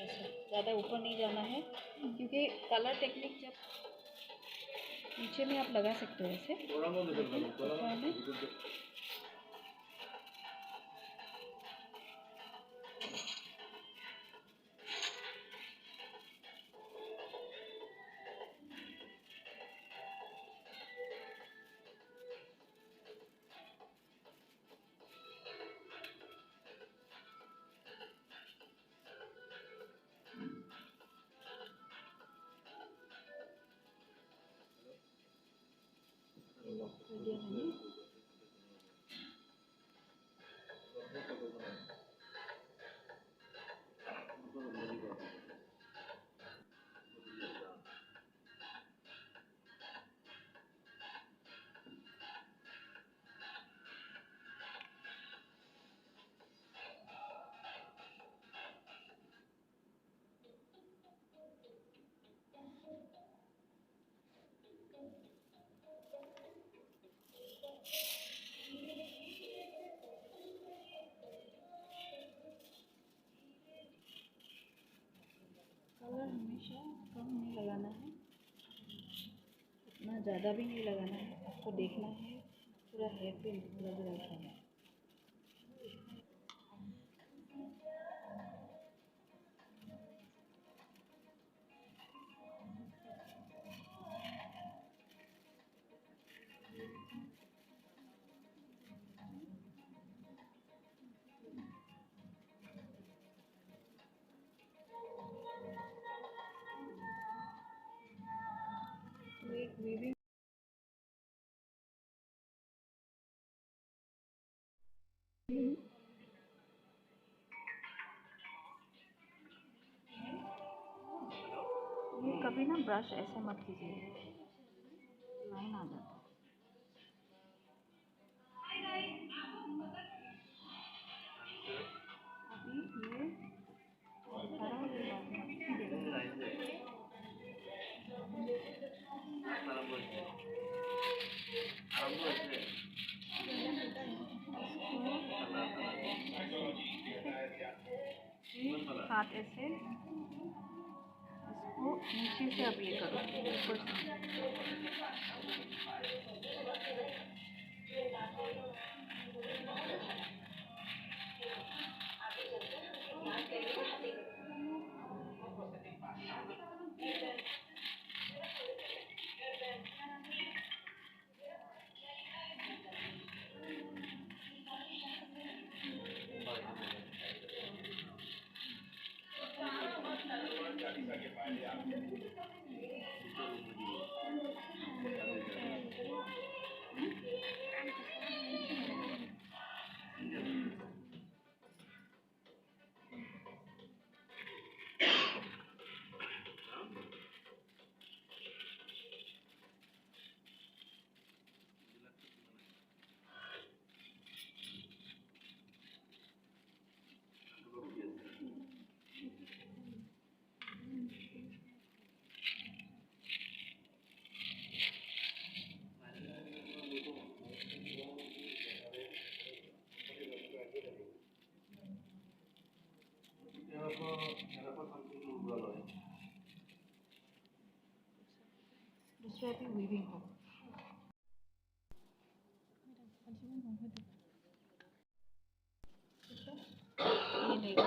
ऐसा ज़्यादा ऊपर नहीं जाना है, क्योंकि कलर टेक्निक जब नीचे में आप लगा सकते हो ऐसे, लेकिन ऊपर में लॉक कर दिया मैंने। कलर हमेशा कम नहीं लगाना है, इतना ज़्यादा भी नहीं लगाना है, आपको देखना है पूरा हेयर पे लग रहा है। तो एक वीविंग ये कभी ना ब्रश ऐसे मत कीजिए, लाइन आ जाता है। अभी ये सारा ये हाथ ऐसे इसको नीचे से अब ये करो ऊपर से। दूसरा भी वीविंग हो। ये देगा,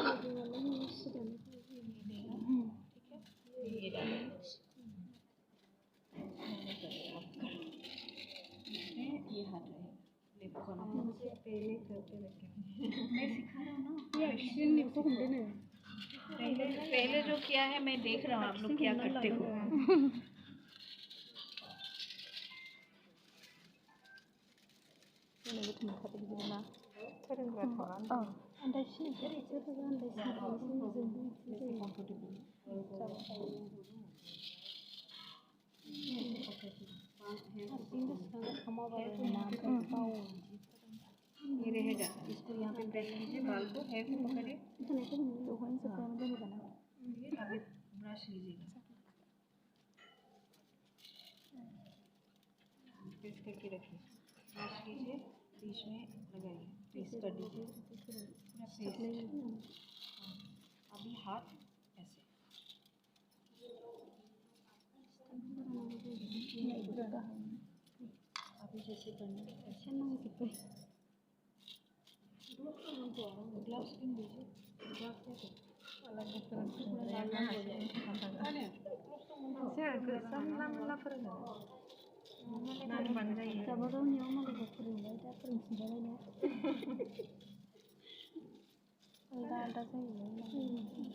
ये डालेंगे इसमें, ये हाथ रहे लिप बनाना पहले करके रखें। मैं सिखा रहा हूँ ना, पहले जो किया है मैं देख रहा हूँ आप लोग क्या करते हो। ये रहेगा, इसको यहाँ पे प्रेस कीजिए, बाल को हेयर को पकड़िए, अभी ब्रश लीजिएगा, प्रेस करके रखिए, ब्रश लीजिए, बीच में लगाइए, प्रेस कर दीजिए, पूरा प्रेस। अभी हाथ ऐसे अभी जैसे करना ऐसे ना हो सकते ग्लास पिन दीजिए ग्लास दे अलग डिफरेंस आलदा जायो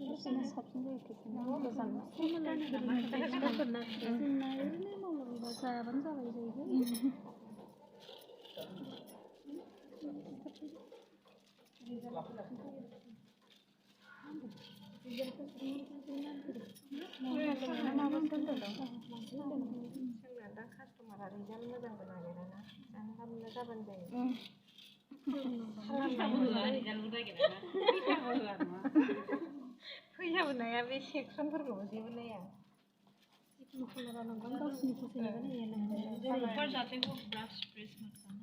बिसोरना साबसिन जायो खेबसेनो गोजान जोंना ओरैनो मावलाबायबा जाबानो जाबाय जाहैबाय जोंना दा कास्टमारा रिजाल्ट मोजांबो नागिराना जानला जाबानो जायो फैसाबो नाया बे सेक्सनफोरखौबो जेबो नाया गावसिनि फसायनायखौ नाया ऊपर जाते हुए ब्रश प्रेस मत करना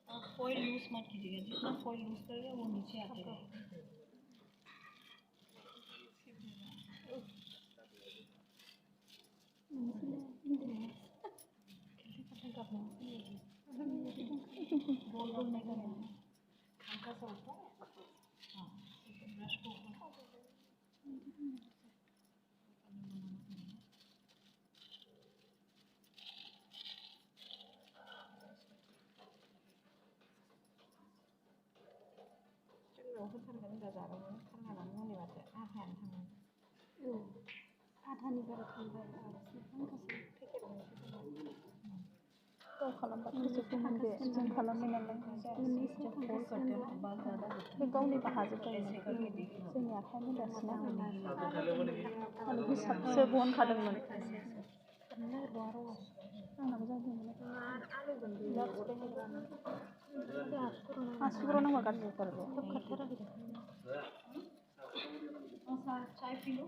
और फॉइल लूज मत कीजिएगा जितना फॉइल लूज करेगा वो नीचे आते रहेगा गोल गोल नहीं करना हल्का सा ऊपर हाँ ब्रश को जोंनाव होथारगोन होनबा जाबाय खारनानै मुलि माथो आधायानो थाङो आधानि बारा थांबाय आरो गाव खालामबा फोजोबगौमोन बे जों खालामबाय नालाय बे गावनिबो हाजोबबायमोन जोंनि आखाइया मिलायासैना खालि हिसाबसो बहनखादोंमोन आंनाबो जादोंमोन आसुगुराव नांबा गाज्रि जाथारो बे थाब खारथाराखै चाय पी लो